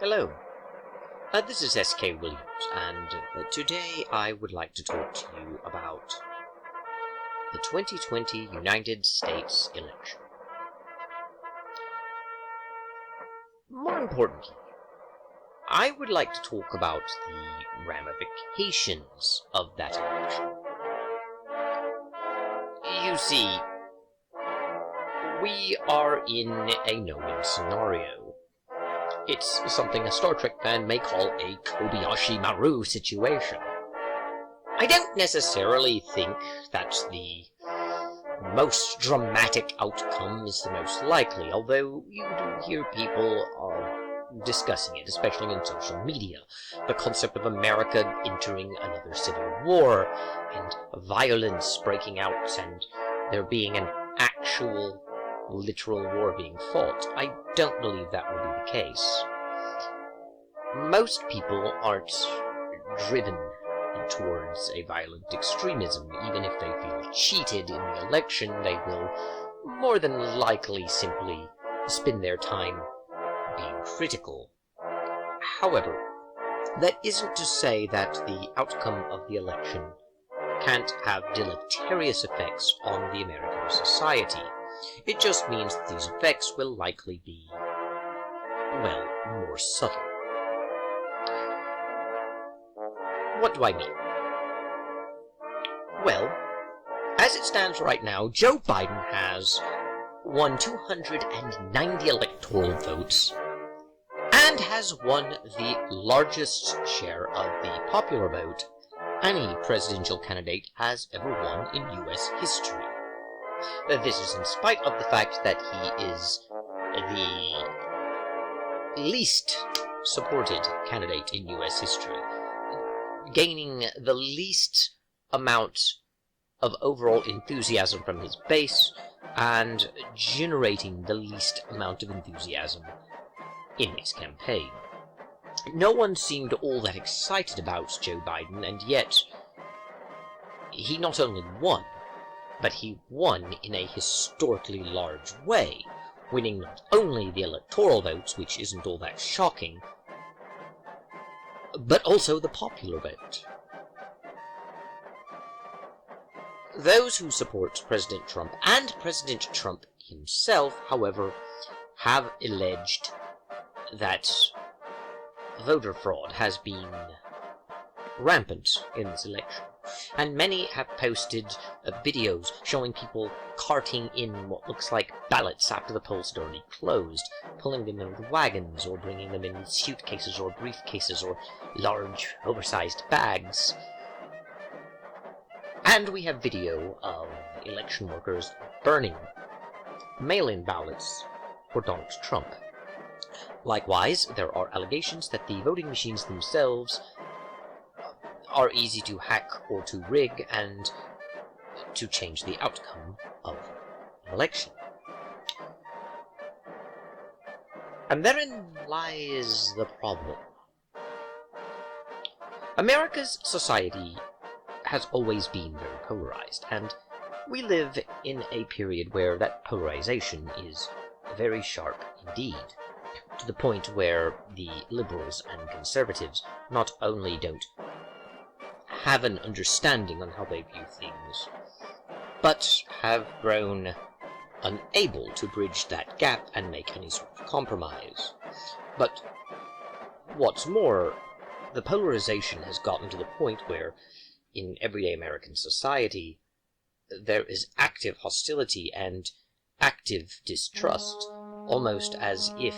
Hello, this is S.K. Williams, and today I would like to talk to you about the 2020 United States election. More importantly, I would like to talk about the ramifications of that election. You see, we are in a no-win scenario. It's something a Star Trek fan may call a Kobayashi Maru situation. I don't necessarily think that the most dramatic outcome is the most likely, although you do hear people discussing it, especially in social media. The concept of America entering another civil war, and violence breaking out, and there being an actual literal war being fought. I don't believe that will be the case. Most people aren't driven towards a violent extremism. Even if they feel cheated in the election, they will more than likely simply spend their time being critical. However, that isn't to say that the outcome of the election can't have deleterious effects on the American society. It just means that these effects will likely be, well, more subtle. What do I mean? Well, as it stands right now, Joe Biden has won 290 electoral votes and has won the largest share of the popular vote any presidential candidate has ever won in U.S. history. This is in spite of the fact that he is the least supported candidate in U.S. history, gaining the least amount of overall enthusiasm from his base, and generating the least amount of enthusiasm in his campaign. No one seemed all that excited about Joe Biden, and yet he not only won, but he won in a historically large way, winning not only the electoral votes, which isn't all that shocking, but also the popular vote. Those who support President Trump and President Trump himself, however, have alleged that voter fraud has been rampant in this election, and many have posted videos showing people carting in what looks like ballots after the polls had already closed, pulling them in with wagons, or bringing them in suitcases or briefcases or large, oversized bags. And we have video of election workers burning mail-in ballots for Donald Trump. Likewise, there are allegations that the voting machines themselves are easy to hack or to rig and to change the outcome of an election. And therein lies the problem. America's society has always been very polarized, and we live in a period where that polarization is very sharp indeed, to the point where the liberals and conservatives not only don't have an understanding on how they view things, but have grown unable to bridge that gap and make any sort of compromise. But what's more, the polarization has gotten to the point where in everyday American society there is active hostility and active distrust, almost as if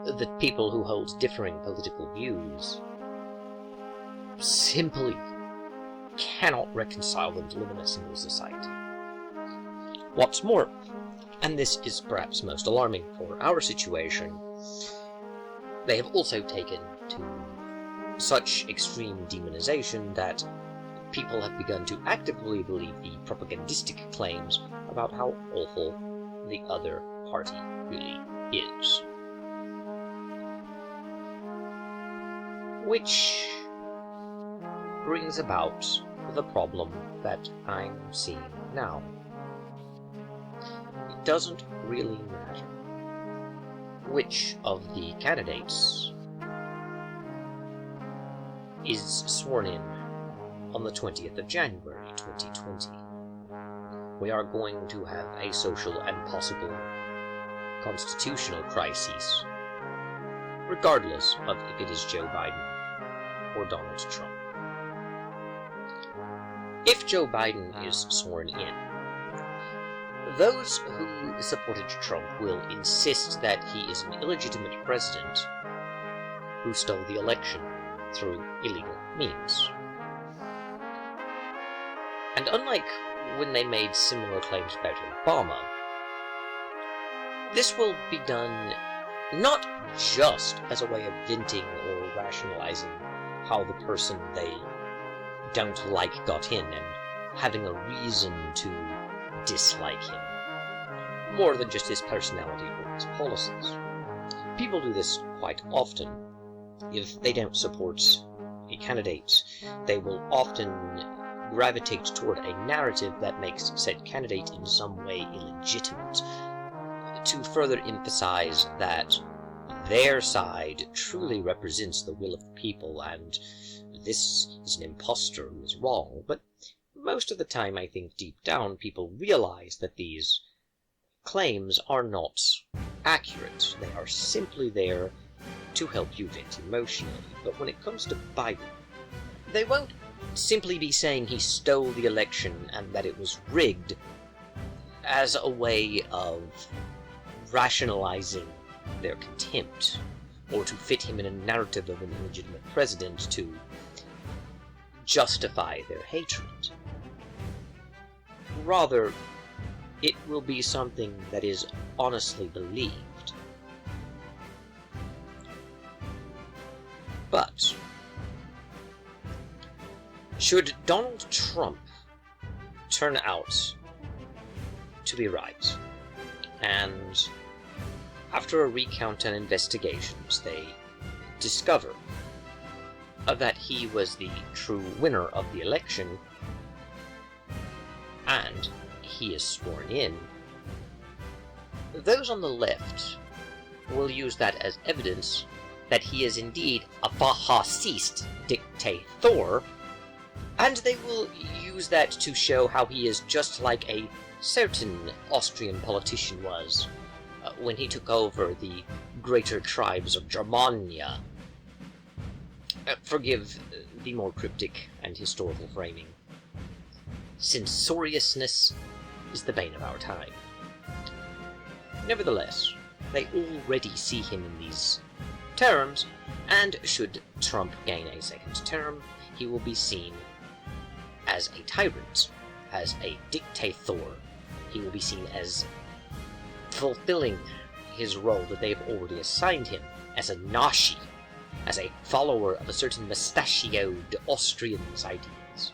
the people who hold differing political views simply cannot reconcile them to live in a single society. What's more, and this is perhaps most alarming for our situation, they have also taken to such extreme demonization that people have begun to actively believe the propagandistic claims about how awful the other party really is. Which brings about the problem that I'm seeing now. It doesn't really matter which of the candidates is sworn in on the 20th of January 2020. We are going to have a social and possible constitutional crisis, regardless of if it is Joe Biden or Donald Trump. If Joe Biden is sworn in, those who supported Trump will insist that he is an illegitimate president who stole the election through illegal means. And unlike when they made similar claims about Obama, this will be done not just as a way of venting or rationalizing how the person they don't like got in and having a reason to dislike him, more than just his personality or his policies. People do this quite often. If they don't support a candidate, they will often gravitate toward a narrative that makes said candidate in some way illegitimate, to further emphasize that their side truly represents the will of the people, and this is an impostor who is wrong. But most of the time, I think deep down, people realize that these claims are not accurate. They are simply there to help you vent emotionally. But when it comes to Biden, they won't simply be saying he stole the election and that it was rigged as a way of rationalizing their contempt, or to fit him in a narrative of an illegitimate president to justify their hatred. Rather, it will be something that is honestly believed. But should Donald Trump turn out to be right, and after a recount and investigations they discover that he was the true winner of the election, and he is sworn in, those on the left will use that as evidence that he is indeed a fascist dictator, and they will use that to show how he is just like a certain Austrian politician was when he took over the greater tribes of Germania. Forgive the more cryptic and historical framing. Censoriousness is the bane of our time. Nevertheless, they already see him in these terms, and should Trump gain a second term, he will be seen as a tyrant, as a dictator. He will be seen as fulfilling his role that they've already assigned him, as a Nazi, as a follower of a certain mustachioed Austrian's ideas.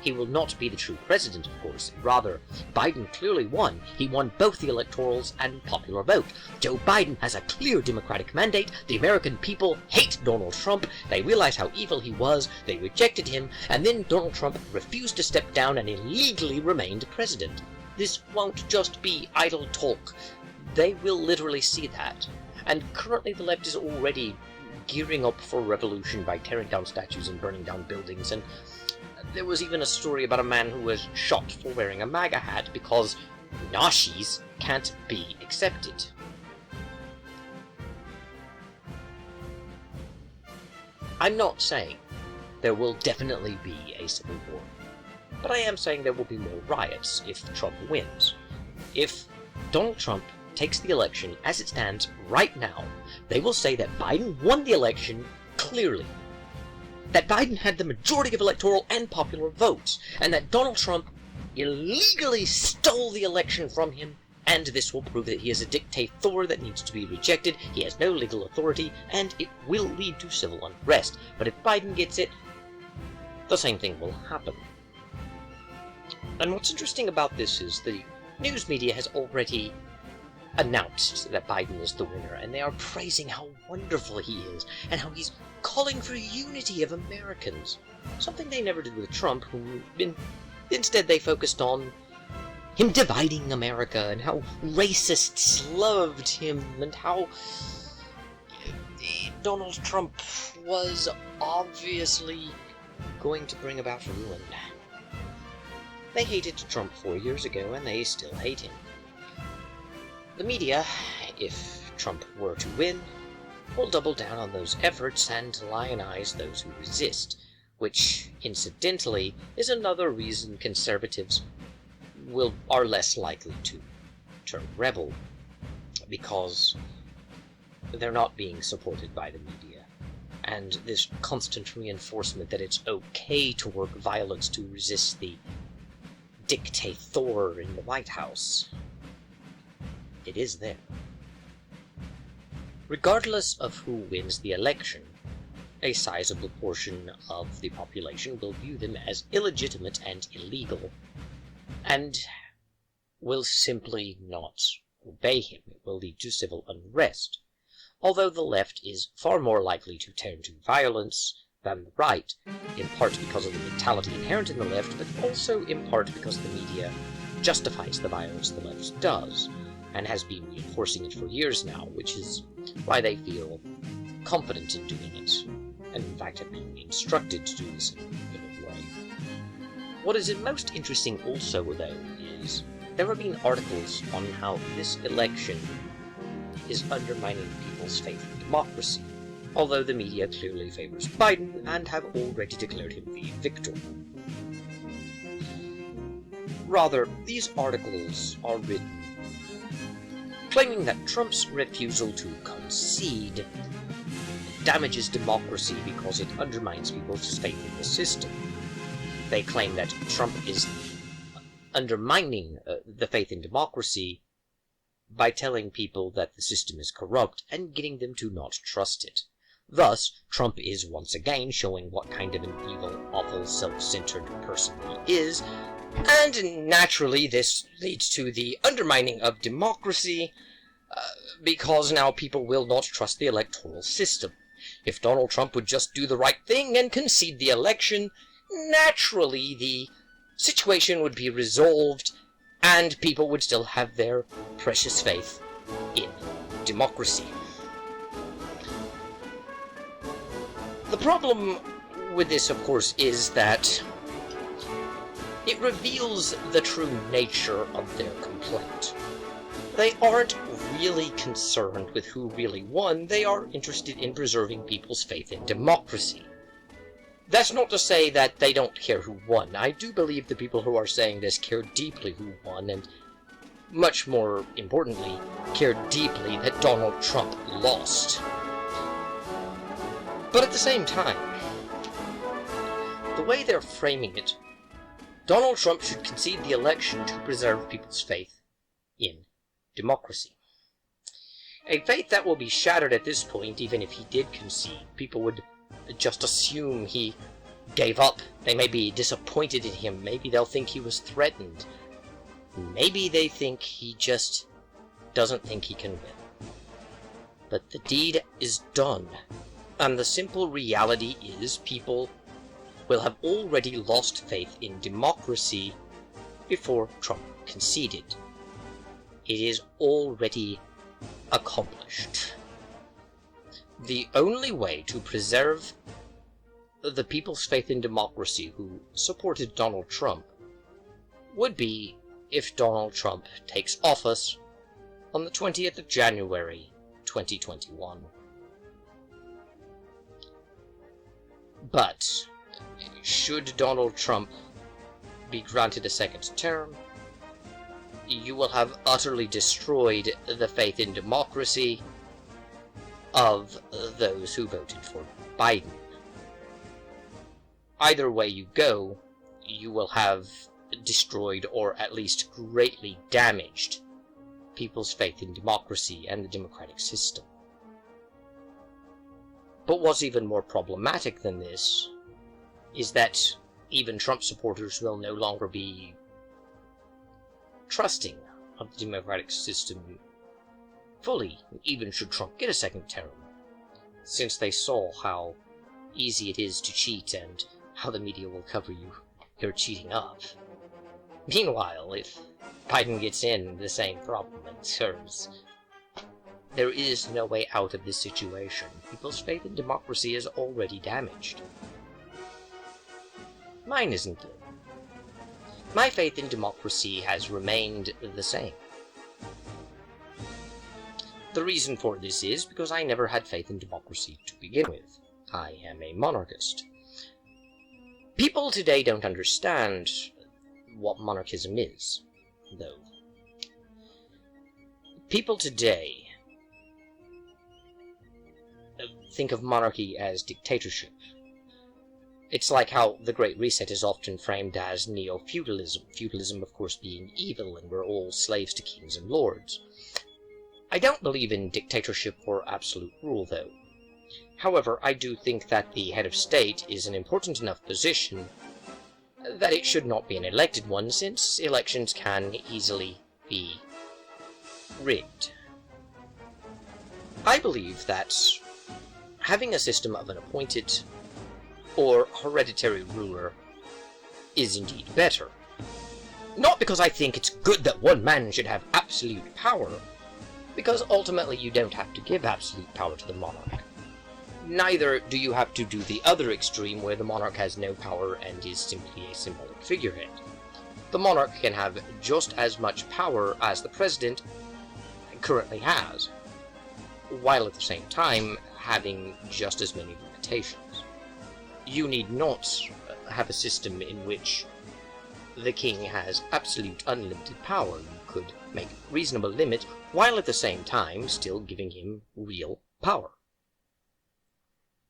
He will not be the true president, of course. Rather, Biden clearly won. He won both the electorals and popular vote. Joe Biden has a clear Democratic mandate. The American people hate Donald Trump. They realize how evil he was. They rejected him. And then Donald Trump refused to step down and illegally remained president. This won't just be idle talk. They will literally see that. And currently the left is already gearing up for revolution by tearing down statues and burning down buildings, and there was even a story about a man who was shot for wearing a MAGA hat because Nazis can't be accepted. I'm not saying there will definitely be a civil war, but I am saying there will be more riots if Trump wins. If Donald Trump takes the election as it stands right now, they will say that Biden won the election clearly, that Biden had the majority of electoral and popular votes, and that Donald Trump illegally stole the election from him, and this will prove that he is a dictator that needs to be rejected, he has no legal authority, and it will lead to civil unrest. But if Biden gets it, the same thing will happen. And what's interesting about this is the news media has already announced that Biden is the winner, and they are praising how wonderful he is, and how he's calling for unity of Americans. Something they never did with Trump, who instead they focused on him dividing America, and how racists loved him, and how Donald Trump was obviously going to bring about ruin. They hated Trump 4 years ago, and they still hate him. The media, if Trump were to win, will double down on those efforts and lionize those who resist, which, incidentally, is another reason conservatives are less likely to turn rebel, because they're not being supported by the media, and this constant reinforcement that it's okay to work violence to resist the dictator in the White House. It is there. Regardless of who wins the election, a sizable portion of the population will view them as illegitimate and illegal, and will simply not obey him. It will lead to civil unrest, although the left is far more likely to turn to violence than the right, in part because of the mentality inherent in the left, but also in part because the media justifies the violence the left does, and has been reinforcing it for years now, which is why they feel confident in doing it, and in fact have been instructed to do this in a way. What is most interesting also, though, is there have been articles on how this election is undermining people's faith in democracy, although the media clearly favors Biden and have already declared him the victor. Rather, these articles are written claiming that Trump's refusal to concede damages democracy because it undermines people's faith in the system. They claim that Trump is undermining the faith in democracy by telling people that the system is corrupt and getting them to not trust it. Thus, Trump is once again showing what kind of an evil, awful, self-centered person he is, and naturally this leads to the undermining of democracy, because now people will not trust the electoral system. If Donald Trump would just do the right thing and concede the election, naturally the situation would be resolved, and people would still have their precious faith in democracy. The problem with this, of course, is that it reveals the true nature of their complaint. They aren't really concerned with who really won, they are interested in preserving people's faith in democracy. That's not to say that they don't care who won. I do believe the people who are saying this care deeply who won, and much more importantly, care deeply that Donald Trump lost. But at the same time, the way they're framing it, Donald Trump should concede the election to preserve people's faith in democracy. A faith that will be shattered at this point, even if he did concede. People would just assume he gave up. They may be disappointed in him. Maybe they'll think he was threatened. Maybe they think he just doesn't think he can win. But the deed is done. And the simple reality is people will have already lost faith in democracy before Trump conceded. It is already accomplished. The only way to preserve the people's faith in democracy who supported Donald Trump would be if Donald Trump takes office on the 20th of January, 2021. But should Donald Trump be granted a second term, you will have utterly destroyed the faith in democracy of those who voted for Biden. Either way you go, you will have destroyed or at least greatly damaged people's faith in democracy and the democratic system. But what's even more problematic than this is that even Trump supporters will no longer be trusting of the democratic system fully, even should Trump get a second term, since they saw how easy it is to cheat and how the media will cover you're cheating up. Meanwhile, if Biden gets in, the same problem occurs. There is no way out of this situation. People's faith in democracy is already damaged. Mine isn't, though. My faith in democracy has remained the same. The reason for this is because I never had faith in democracy to begin with. I am a monarchist. People today don't understand what monarchism is, though. People today think of monarchy as dictatorship. It's like how the Great Reset is often framed as neo-feudalism, feudalism of course being evil and we're all slaves to kings and lords. I don't believe in dictatorship or absolute rule, though. However, I do think that the head of state is an important enough position that it should not be an elected one, since elections can easily be rigged. I believe that having a system of an appointed or hereditary ruler is indeed better. Not because I think it's good that one man should have absolute power, because ultimately you don't have to give absolute power to the monarch. Neither do you have to do the other extreme where the monarch has no power and is simply a symbolic figurehead. The monarch can have just as much power as the president currently has, while at the same time having just as many limitations. You need not have a system in which the king has absolute unlimited power. You could make a reasonable limit, while at the same time still giving him real power.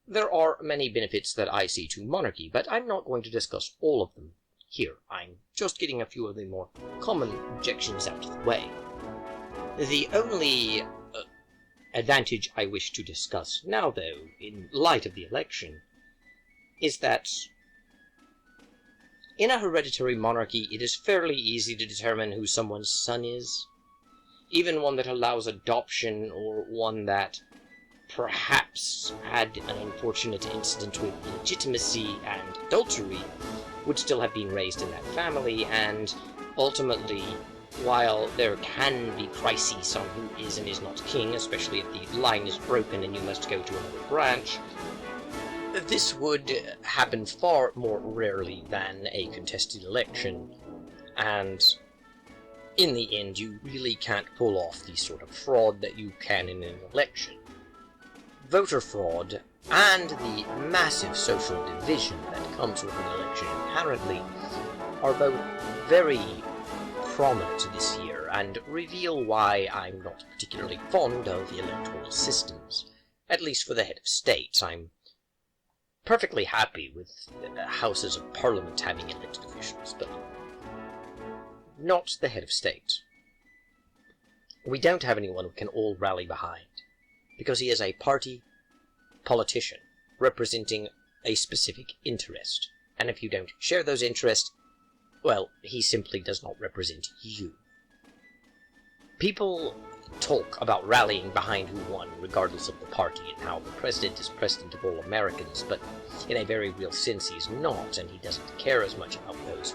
There are many benefits that I see to monarchy, but I'm not going to discuss all of them here. I'm just getting a few of the more common objections out of the way. The only advantage I wish to discuss now, though, in light of the election, is that in a hereditary monarchy it is fairly easy to determine who someone's son is, even one that allows adoption or one that perhaps had an unfortunate incident with illegitimacy and adultery would still have been raised in that family, and ultimately, while there can be crises on who is and is not king, especially if the line is broken and you must go to another branch, this would happen far more rarely than a contested election, and in the end you really can't pull off the sort of fraud that you can in an election. Voter fraud and the massive social division that comes with an election inherently are both very prominent this year and reveal why I'm not particularly fond of electoral systems, at least for the head of state. I'm perfectly happy with houses of parliament having elected officials, but not the head of state. We don't have anyone we can all rally behind, because he is a party politician representing a specific interest, and if you don't share those interests, well, he simply does not represent you. People talk about rallying behind who won, regardless of the party, and how the president is president of all Americans, but in a very real sense he's not, and he doesn't care as much about those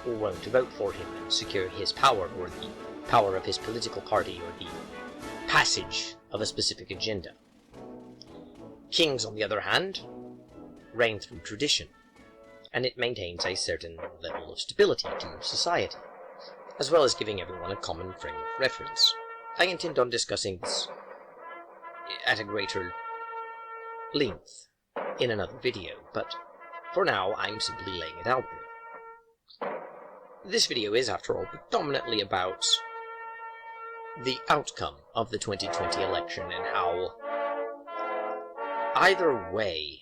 who won't vote for him and secure his power, or the power of his political party, or the passage of a specific agenda. Kings, on the other hand, reign through tradition, and it maintains a certain level of stability to society, as well as giving everyone a common frame of reference. I intend on discussing this at a greater length in another video, but for now I'm simply laying it out there. This video is, after all, predominantly about the outcome of the 2020 election and how either way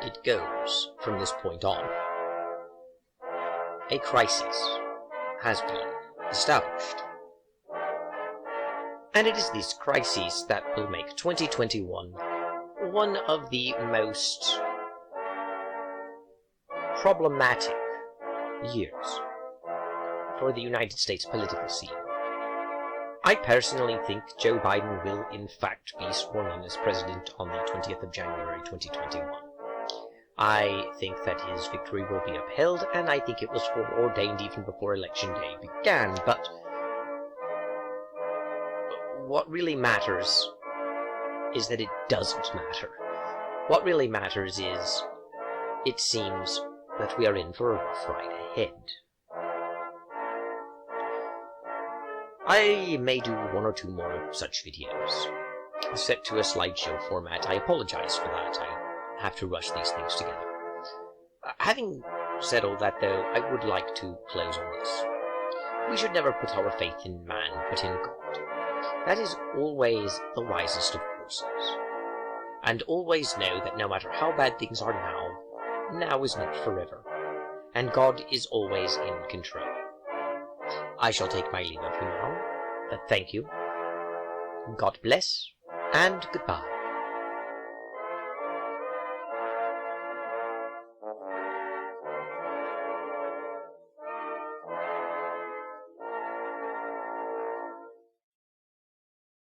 it goes from this point on, a crisis has been established. And it is these crises that will make 2021 one of the most problematic years for the United States political scene. I personally think Joe Biden will in fact be sworn in as president on the 20th of January 2021. I think that his victory will be upheld, and I think it was foreordained even before Election Day began, but what really matters is that it doesn't matter. What really matters is, it seems that we are in for a rough ride ahead. I may do one or two more such videos, set to a slideshow format. I apologize for that. I have to rush these things together. Having said all that, though, I would like to close on this. We should never put our faith in man, but in God. That is always the wisest of courses. And always know that no matter how bad things are now is not forever, and God is always in control. I shall take my leave of you now, but thank you, God bless, and goodbye.